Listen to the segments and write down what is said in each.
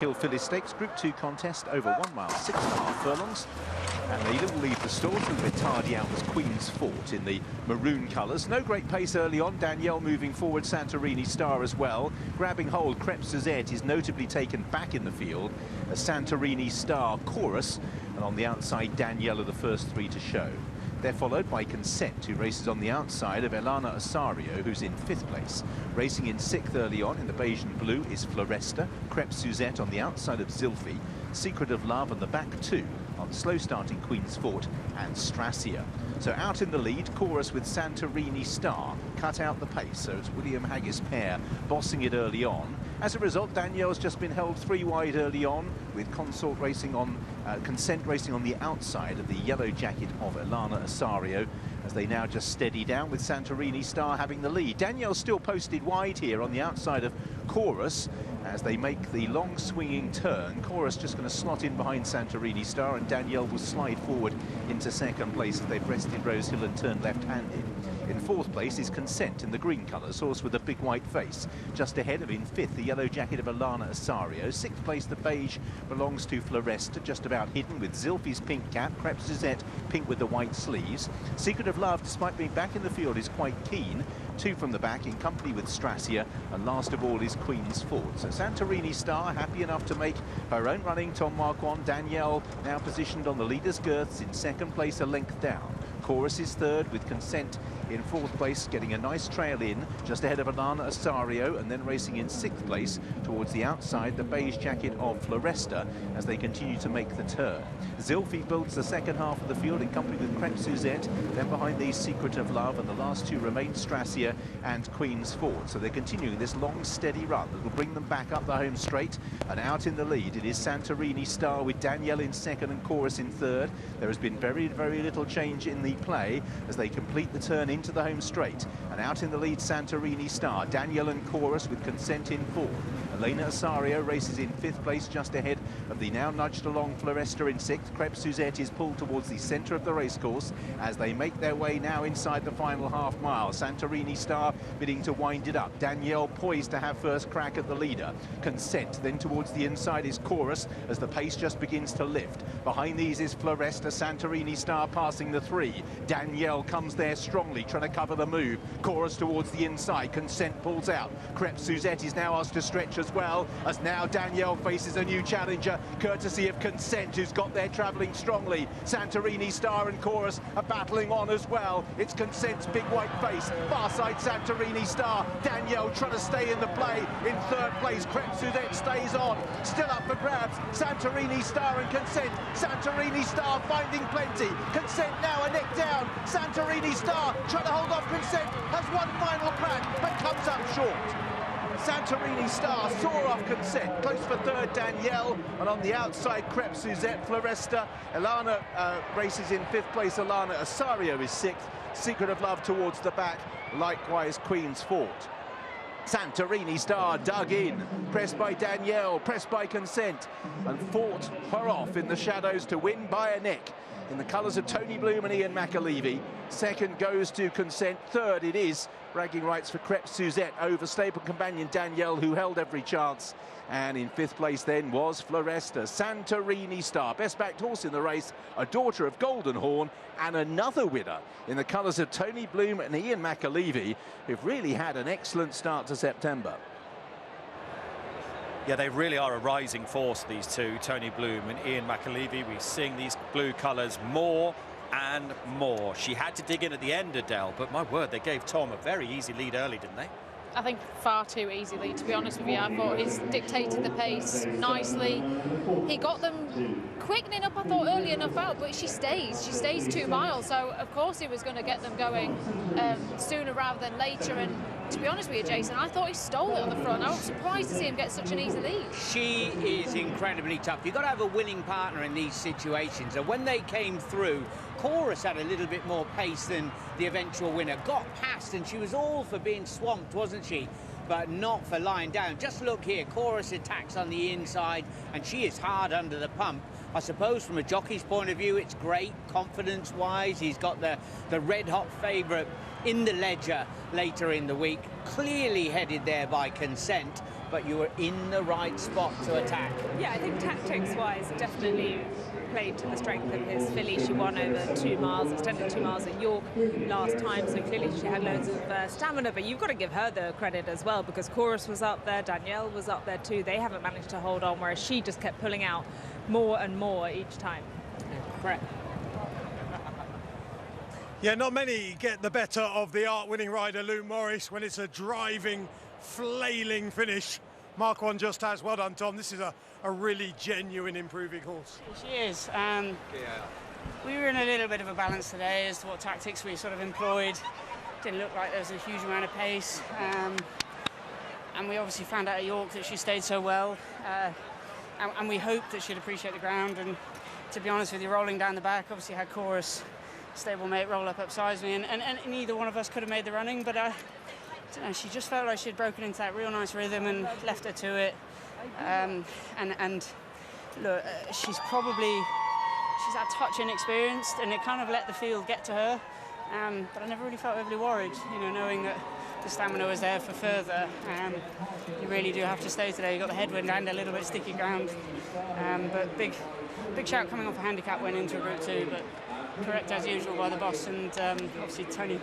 Philly Stakes Group 2 contest over 1 mile, 6.5 furlongs. And they will leave the stall a bit tardy out as Queen's Fort in the maroon colours. No great pace early on. Danielle moving forward, Santorini Star as well. Grabbing hold, Crêpe Suzette is notably taken back in the field. A Santorini Star chorus. And on the outside, Danielle are the first three to show. They're followed by Consent, who races on the outside of Elana Osario, who's in 5th place. Racing in 6th early on in the beige and blue is Floresta. Crêpe Suzette on the outside of Zilphi. Secret of Love on the back two on slow-starting Queen's Fort and Strasia. So out in the lead, chorus with Santorini Star. Cut out the pace, so it's William Haggas pair bossing it early on. As a result, Danielle's just been held 3 wide early on, with Consent racing on the outside of the yellow jacket of Elana Osario, as they now just steady down with Santorini Star having the lead. Danielle's still posted wide here on the outside of Chorus as they make the long swinging turn. Chorus just going to slot in behind Santorini Star, and Danielle will slide forward into 2nd place as they've rested Rose Hill and turned left-handed. In 4th place is Consent in the green colours, horse with a big white face. Just ahead of in 5th, the yellow jacket of Elana Osario. 6th place, the beige belongs to Floresta, just about hidden with Zilphi's pink cap. Crêpe Suzette pink with the white sleeves. Secret of Love, despite being back in the field, is quite keen. 2 from the back in company with Strasia, and last of all is Queen's Fort. So Santorini Star happy enough to make her own running. Tom Marquand, Danielle now positioned on the leader's girths in 2nd place, a length down. Chorus is 3rd with Consent in 4th place, getting a nice trail in just ahead of Elana Osario, and then racing in 6th place towards the outside, the beige jacket of Floresta, as they continue to make the turn. Zilphi builds the 2nd half of the field in company with Crêpe Suzette. Then behind these Secret of Love, and the last 2 remain Strasia and Queen's Fort. So they're continuing this long steady run that will bring them back up the home straight. And out in the lead it is Santorini Star with Danielle in 2nd and Chorus in 3rd. There has been very little change in the play as they complete the turn into the home straight. And out in the lead, Santorini Star, Danielle and Chorus with Consent in 4th. Elana Osario races in 5th place, just ahead of the now nudged along Floresta in 6th. Crêpe Suzette is pulled towards the centre of the racecourse as they make their way now inside the final half mile. Santorini Star bidding to wind it up. Danielle poised to have first crack at the leader. Consent, then towards the inside is Chorus as the pace just begins to lift. Behind these is Floresta, Santorini Star passing the 3. Danielle comes there strongly, trying to cover the move. Chorus towards the inside. Consent pulls out. Crêpe Suzette is now asked to stretch as well, as now Danielle faces a new challenger, courtesy of Consent, who's got there travelling strongly. Santorini Star and Chorus are battling on as well. It's Consent's big white face. Far side Santorini Star. Danielle trying to stay in the play. In 3rd place, Crêpe Suzette stays on. Still up for grabs. Santorini Star and Consent. Santorini Star finding plenty. Consent now a neck down. Santorini Star trying to hold off Consent. Has one final crack, but comes up short. Santorini Star saw off Consent, close for 3rd Danielle, and on the outside Crêpe Suzette, Floresta. Elana races in 5th place, Elana Osario is 6th. Secret of Love towards the back, likewise Queen's Fort. Santorini Star dug in, pressed by Danielle, pressed by Consent, and fought her off in the shadows to win by a neck. In the colours of Tony Bloom and Ian McAlevey. 2nd goes to Consent. 3rd it is, bragging rights for Crêpe Suzette over stable companion Danielle, who held every chance. And in 5th place then was Floresta. Santorini Star, best backed horse in the race, a daughter of Golden Horn, and another winner in the colours of Tony Bloom and Ian McAlevey, who've really had an excellent start to September. Yeah, they really are a rising force, these two, Tony Bloom and Ian McAlevey. We're seeing these blue colours more and more. She had to dig in at the end, Adele, but my word, they gave Tom a very easy lead early, didn't they? I think far too easily, to be honest with you. I thought he's dictated the pace nicely. He got them quickening up, I thought, early enough out, but she stays 2 miles, so of course he was going to get them going sooner rather than later. And to be honest with you, Jason, I thought he stole it on the front. I was surprised to see him get such an easy lead. She is incredibly tough. You've got to have a willing partner in these situations, and when they came through, Chorus had a little bit more pace than the eventual winner. Got past, and she was all for being swamped, wasn't she? But not for lying down. Just look here, Chorus attacks on the inside, and she is hard under the pump. I suppose from a jockey's point of view, it's great, confidence-wise. He's got the red-hot favourite in the ledger later in the week, clearly headed there by Consent. but you were in the right spot to attack. Yeah, I think tactics-wise, it definitely played to the strength of his filly. She won over 2 miles, extended 2 miles at York last time, so clearly she had loads of stamina, but you've got to give her the credit as well, because Chorus was up there, Danielle was up there too. They haven't managed to hold on, whereas she just kept pulling out more and more each time. Correct. Yeah, not many get the better of the art-winning rider Lou Morris when it's a driving, flailing finish. Marquand just has. Well done, Tom. This is a really genuine improving horse. She is. We were in a little bit of a balance today as to what tactics we sort of employed. Didn't look like there was a huge amount of pace. And we obviously found out at York that she stayed so well. And we hoped that she'd appreciate the ground. And to be honest with you, rolling down the back, obviously had Chorus, stablemate, roll up upsize me. And neither one of us could have made the running, but I don't know, she just felt like she'd broken into that real nice rhythm and left her to it. And look, she's that touch inexperienced, and it kind of let the field get to her. But I never really felt overly worried, you know, knowing that the stamina was there for further. You really do have to stay today. You got the headwind and a little bit sticky ground. But big shout coming off a handicap win into a Group 2, but correct as usual by the boss, and obviously Tony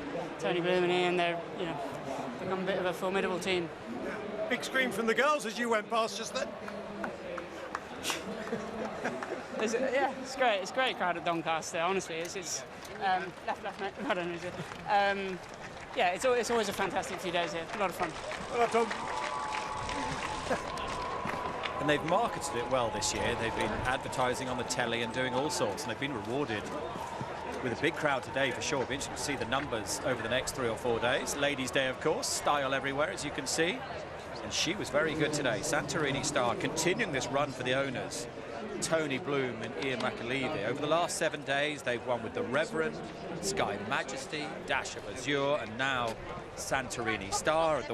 Bloom and Ian, they're, you know, become a bit of a formidable team. Big scream from the girls as you went past just then. Yeah, it's great. It's a great crowd at Doncaster. Honestly, it's left, mate. I don't know. Yeah, it's always a fantastic few days here. A lot of fun. Well done, Tom. And they've marketed it well this year. They've been advertising on the telly and doing all sorts, and they've been rewarded with a big crowd today for sure. It'll be interesting to see the numbers over the next 3 or 4 days. Ladies' Day, of course, style everywhere, as you can see. And she was very good today. Santorini star continuing this run for the owners. Tony Bloom and Ian McAlevey. Over the last 7 days, they've won with the Reverend, Sky Majesty, Dash of Azure, and now Santorini star at the